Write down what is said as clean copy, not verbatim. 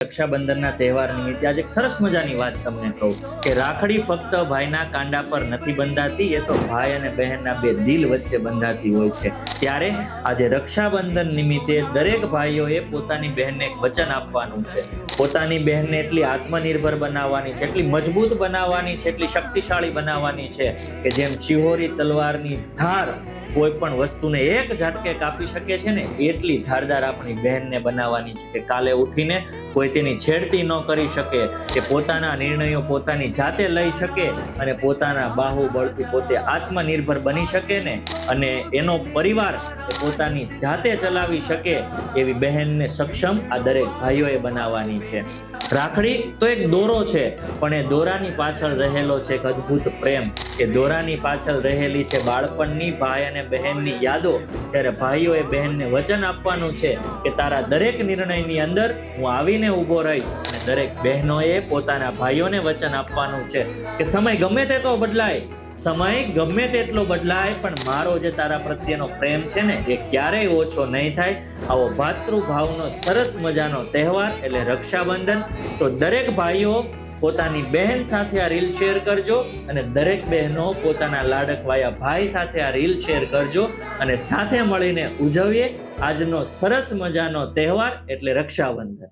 રક્ષાબંધનના તહેવાર નિમિત્તે આજે એક સરસ મજાની વાત તમને કહું કે રાખડી ફક્ત ભાઈના કાંડા પર નથી બંધાતી, એ તો ભાઈ અને બહેનના બે દિલ વચ્ચે બંધાતી હોય છે। ત્યારે આજે રક્ષાબંધન નિમિત્તે દરેક ભાઈઓએ પોતાની બહેનને એક વચન આપવાનું છે। પોતાની બહેનને એટલી આત્મનિર્ભર બનાવવાની છે, એટલી મજબૂત બનાવવાની છે, એટલી શક્તિશાળી બનાવવાની છે કે જેમ શિહોરી તલવારની ધાર કોઈ પણ વસ્તુને એક ઝાટકે કાપી શકે છે ને, એટલી ધારદાર આપણી બહેનને બનાવવાની છે કે કાલે ઉઠીને કોઈ તેની છેડતી ન કરી શકે, કે પોતાના નિર્ણયો પોતાની જાતે લઈ શકે અને પોતાના બાહુબળથી પોતે આત્મનિર્ભર બની શકે ને, અને એનો પરિવાર પોતાની જાતે ચલાવી શકે એવી બહેનને સક્ષમ આ દરેક ભાઈઓએ બનાવવાની છે। રાખડી તો એક દોરો છે, પણ એ દોરાની પાછળ રહેલો છે એક અદ્ભુત પ્રેમ, એ દોરાની પાછળ રહેલી છે બાળપણની ભાઈ અને બહેનની યાદો। ત્યારે ભાઈઓએ બહેનને વચન આપવાનું છે કે તારા દરેક નિર્ણયની અંદર હું આવીને ઊભો રહી, અને દરેક બહેનોએ પોતાના ભાઈઓને વચન આપવાનું છે કે સમય ગમે તેટલો બદલાય, સમય ગમે તેટલો બદલાય, પણ મારો જે તારા પ્રત્યેનો પ્રેમ છે ને એ ક્યારેય ઓછો નહીં થાય। આવો ભાતૃભાવનો સરસ મજાનો તહેવાર એટલે રક્ષાબંધન। તો દરેક ભાઈઓ પોતાની બહેન સાથે આ રીલ શેર કરજો, અને દરેક બહેનો પોતાના લાડકવાયા ભાઈ સાથે આ રીલ શેર કરજો, અને સાથે મળીને ઉજવીએ આજનો સરસ મજાનો તહેવાર એટલે રક્ષાબંધન।